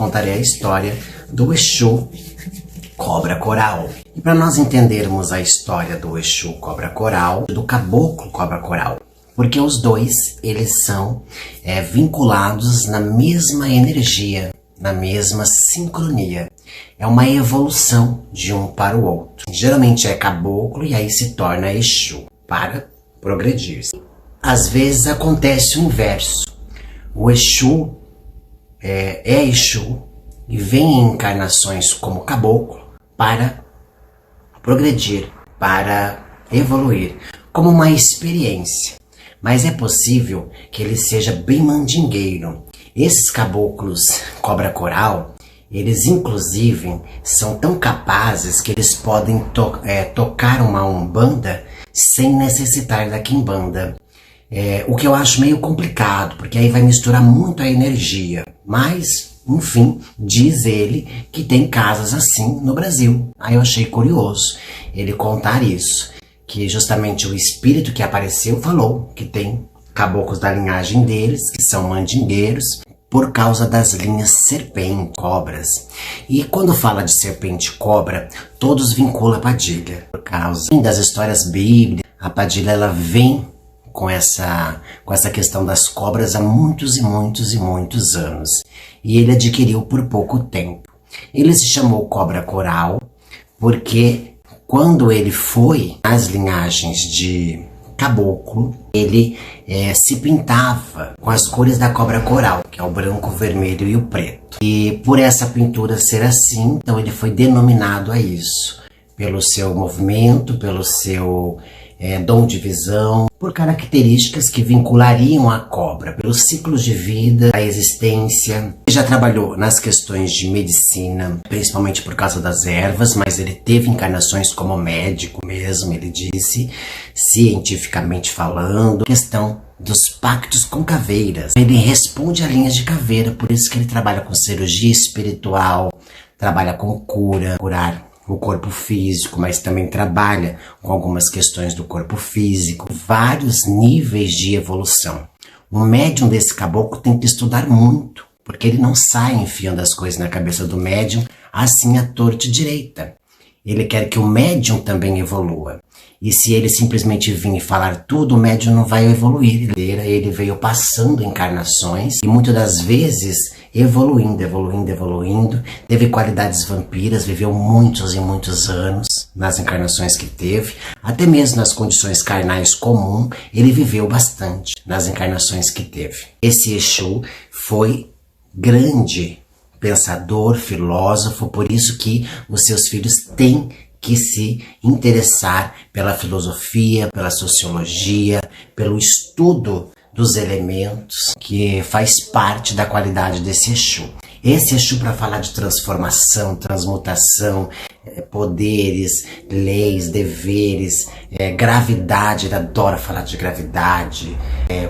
contarei a história do Exu Cobra Coral. E para nós entendermos a história do Exu Cobra Coral, do Caboclo Cobra Coral, porque os dois, eles são vinculados na mesma energia, na mesma sincronia. É uma evolução de um para o outro. Geralmente é caboclo e aí se torna Exu para progredir. Às vezes acontece o inverso. O Exu é Exu e vem em encarnações como caboclo para progredir, para evoluir, como uma experiência. Mas é possível que ele seja bem mandingueiro. Esses caboclos cobra coral, eles inclusive são tão capazes que eles podem tocar uma umbanda sem necessitar da quimbanda. O que eu acho meio complicado, porque aí vai misturar muito a energia. Mas, enfim, diz ele que tem casas assim no Brasil. Aí eu achei curioso ele contar isso, que justamente o espírito que apareceu falou que tem caboclos da linhagem deles, que são mandingueiros, por causa das linhas serpente, cobras. E quando fala de serpente e cobra, todos vinculam a Padilha. Por causa das histórias bíblicas, a Padilha ela vem com essa questão das cobras há muitos e muitos e muitos anos. E ele adquiriu por pouco tempo. Ele se chamou Cobra Coral porque quando ele foi às linhagens de caboclo, ele se pintava com as cores da cobra coral, que é o branco, o vermelho e o preto. E por essa pintura ser assim, então ele foi denominado a isso, pelo seu movimento, pelo seu dom de visão, por características que vinculariam a cobra, pelos ciclos de vida, a existência. Ele já trabalhou nas questões de medicina, principalmente por causa das ervas, mas ele teve encarnações como médico mesmo, ele disse, cientificamente falando, questão dos pactos com caveiras. Ele responde a linhas de caveira, por isso que ele trabalha com cirurgia espiritual, trabalha com curar o corpo físico, mas também trabalha com algumas questões do corpo físico, vários níveis de evolução. O médium desse caboclo tem que estudar muito, porque ele não sai enfiando as coisas na cabeça do médium assim à torta e direita. Ele quer que o médium também evolua. E se ele simplesmente vir e falar tudo, o médium não vai evoluir. Ele veio passando encarnações e muitas das vezes evoluindo. Teve qualidades vampiras, viveu muitos e muitos anos nas encarnações que teve. Até mesmo nas condições carnais comuns, ele viveu bastante nas encarnações que teve. Esse Exu foi grande pensador, filósofo, por isso que os seus filhos têm que se interessar pela filosofia, pela sociologia, pelo estudo dos elementos, que faz parte da qualidade desse Exu. Esse Exu, para falar de transformação, transmutação, poderes, leis, deveres, gravidade, ele adora falar de gravidade,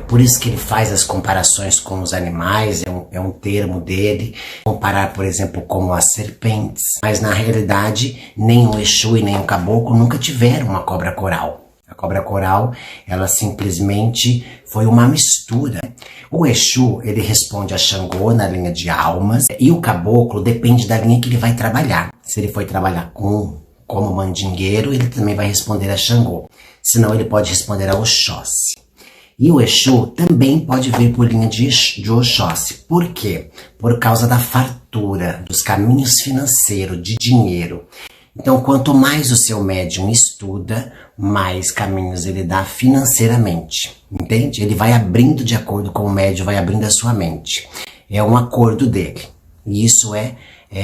por isso que ele faz as comparações com os animais, é um termo dele, comparar, por exemplo, como as serpentes, mas na realidade nem o Exu e nem o caboclo nunca tiveram uma cobra coral. A cobra coral, ela simplesmente foi uma mistura. O Exu, ele responde a Xangô na linha de almas, e o caboclo depende da linha que ele vai trabalhar. Se ele for trabalhar como mandingueiro, ele também vai responder a Xangô. Senão ele pode responder a Oxóssi. E o Exu também pode vir por linha de Oxóssi. Por quê? Por causa da fartura, dos caminhos financeiros, de dinheiro. Então, quanto mais o seu médium estuda, mais caminhos ele dá financeiramente, entende? Ele vai abrindo de acordo com o médium, vai abrindo a sua mente. É um acordo dele. E isso é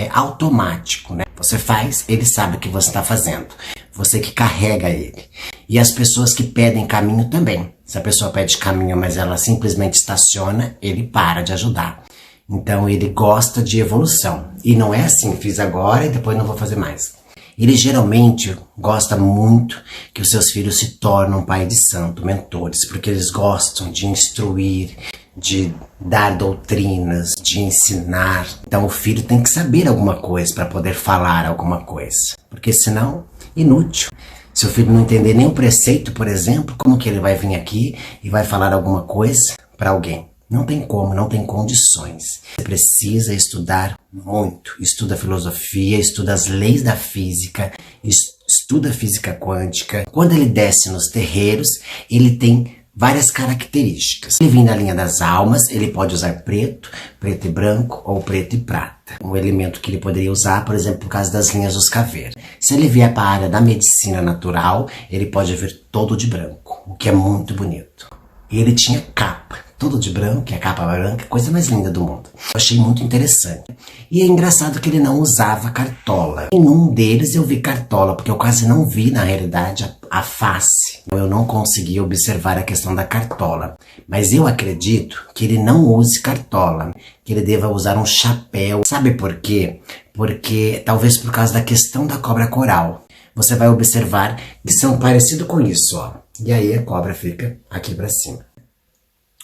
automático, né? Você faz, ele sabe o que você está fazendo. Você que carrega ele. E as pessoas que pedem caminho também. Se a pessoa pede caminho, mas ela simplesmente estaciona, ele para de ajudar. Então, ele gosta de evolução. E não é assim, fiz agora e depois não vou fazer mais. Ele geralmente gosta muito que os seus filhos se tornem um pai de santo, mentores, porque eles gostam de instruir, de dar doutrinas, de ensinar. Então o filho tem que saber alguma coisa para poder falar alguma coisa, porque senão, inútil. Se o filho não entender nem o preceito, por exemplo, como que ele vai vir aqui e vai falar alguma coisa para alguém? Não tem como, não tem condições. Você precisa estudar muito. Estuda filosofia, estuda as leis da física, estuda física quântica. Quando ele desce nos terreiros, ele tem várias características. Ele vem da linha das almas, ele pode usar preto, preto e branco ou preto e prata. Um elemento que ele poderia usar, por exemplo, por causa das linhas dos caveiras. Se ele vier para a área da medicina natural, ele pode vir todo de branco, o que é muito bonito. E ele tinha capa, todo de branco, que é a capa branca, coisa mais linda do mundo. Eu achei muito interessante. E é engraçado que ele não usava cartola. Em um deles eu vi cartola, porque eu quase não vi, na realidade, a face. Eu não consegui observar a questão da cartola. Mas eu acredito que ele não use cartola, que ele deva usar um chapéu. Sabe por quê? Porque, talvez por causa da questão da cobra coral. Você vai observar que são parecidos com isso, ó. E aí a cobra fica aqui pra cima.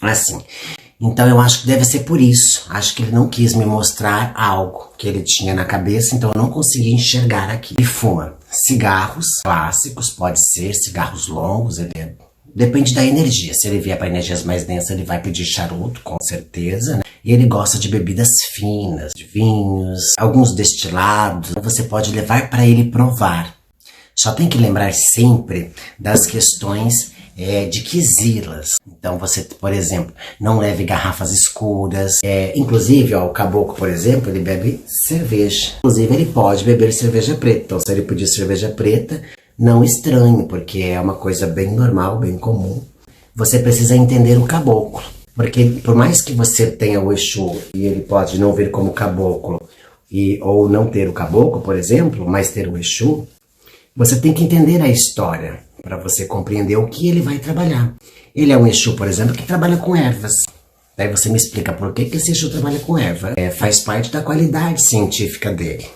Assim. Então eu acho que deve ser por isso. Acho que ele não quis me mostrar algo que ele tinha na cabeça, então eu não consegui enxergar aqui. E fuma cigarros clássicos, pode ser, cigarros longos, depende da energia. Se ele vier para energias mais densas, ele vai pedir charuto, com certeza, né? E ele gosta de bebidas finas, de vinhos, alguns destilados. Você pode levar para ele provar. Só tem que lembrar sempre das questões de quisilas. Então você, por exemplo, não leve garrafas escuras. Inclusive, ó, o caboclo, por exemplo, ele bebe cerveja. Inclusive, ele pode beber cerveja preta. Então, se ele pedir cerveja preta, não estranhe, porque é uma coisa bem normal, bem comum. Você precisa entender o caboclo. Porque por mais que você tenha o Exu e ele pode não vir como caboclo, ou não ter o caboclo, por exemplo, mas ter o Exu, você tem que entender a história para você compreender o que ele vai trabalhar. Ele é um Exu, por exemplo, que trabalha com ervas. Daí você me explica por que esse Exu trabalha com erva. Faz parte da qualidade científica dele.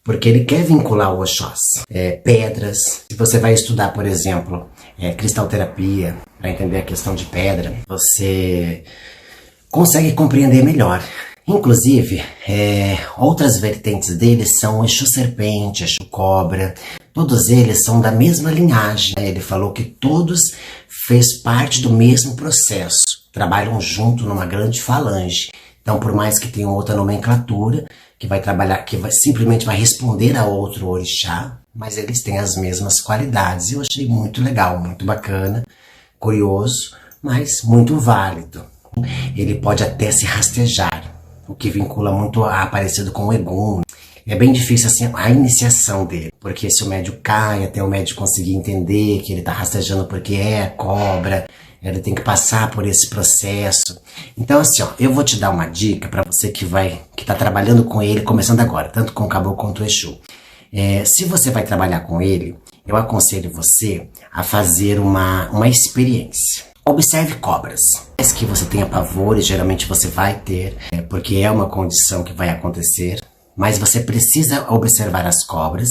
Porque ele quer vincular o Oxóssi. Pedras. Se você vai estudar, por exemplo, cristalterapia, para entender a questão de pedra, você consegue compreender melhor. Inclusive, outras vertentes dele são Exu Serpente, Exu Cobra. Todos eles são da mesma linhagem. Ele falou que todos fez parte do mesmo processo. Trabalham junto numa grande falange. Então, por mais que tenham outra nomenclatura, que vai trabalhar, simplesmente vai responder a outro orixá, mas eles têm as mesmas qualidades. Eu achei muito legal, muito bacana, curioso, mas muito válido. Ele pode até se rastejar, o que vincula muito a parecido com o Egum. É bem difícil assim a iniciação dele, porque se o médium cai, até o médium conseguir entender que ele está rastejando porque é a cobra, ele tem que passar por esse processo. Então assim, ó, eu vou te dar uma dica para você que está trabalhando com ele, começando agora, tanto com o caboclo quanto o Exu. Se você vai trabalhar com ele, eu aconselho você a fazer uma experiência. Observe cobras. Mas que você tenha pavor, e geralmente você vai ter, porque é uma condição que vai acontecer. Mas você precisa observar as cobras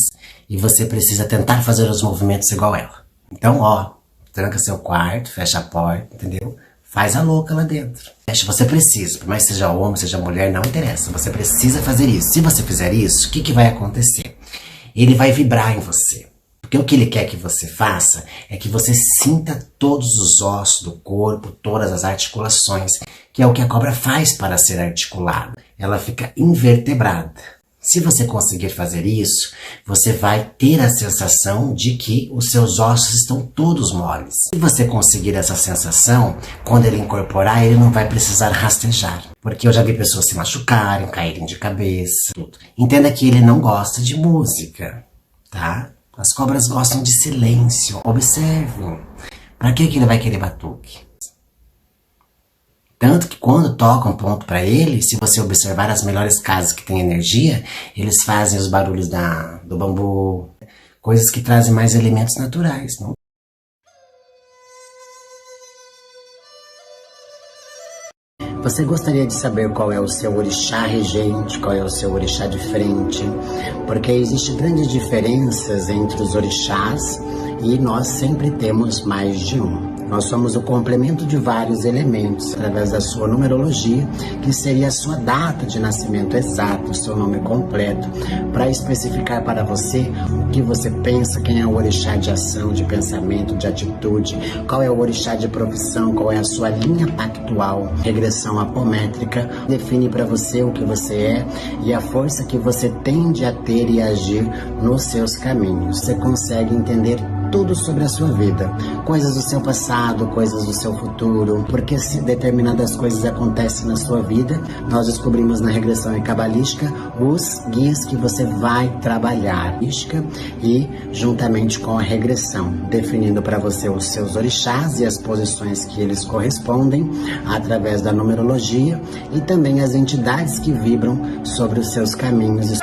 e você precisa tentar fazer os movimentos igual ela. Então, ó, tranca seu quarto, fecha a porta, entendeu? Faz a louca lá dentro. Você precisa, por mais que seja homem, seja mulher, não interessa. Você precisa fazer isso. Se você fizer isso, o que vai acontecer? Ele vai vibrar em você. Porque o que ele quer que você faça é que você sinta todos os ossos do corpo, todas as articulações, que é o que a cobra faz para ser articulada. Ela fica invertebrada. Se você conseguir fazer isso, você vai ter a sensação de que os seus ossos estão todos moles. Se você conseguir essa sensação, quando ele incorporar, ele não vai precisar rastejar. Porque eu já vi pessoas se machucarem, caírem de cabeça, tudo. Entenda que ele não gosta de música, tá? As cobras gostam de silêncio. Observem. Pra que ele vai querer batuque? Tanto que quando tocam ponto para ele, se você observar as melhores casas que têm energia, eles fazem os barulhos do bambu, coisas que trazem mais elementos naturais, não? Você gostaria de saber qual é o seu orixá regente, qual é o seu orixá de frente? Porque existem grandes diferenças entre os orixás e nós sempre temos mais de um. Nós somos o complemento de vários elementos, através da sua numerologia, que seria a sua data de nascimento exata, o seu nome completo, para especificar para você o que você pensa, quem é o orixá de ação, de pensamento, de atitude, qual é o orixá de profissão, qual é a sua linha pactual. Regressão apométrica define para você o que você é e a força que você tende a ter e agir nos seus caminhos. Você consegue entender tudo sobre a sua vida, coisas do seu passado, coisas do seu futuro, porque se determinadas coisas acontecem na sua vida, nós descobrimos na regressão cabalística os guias que você vai trabalhar, e juntamente com a regressão, definindo para você os seus orixás e as posições que eles correspondem, através da numerologia, e também as entidades que vibram sobre os seus caminhos.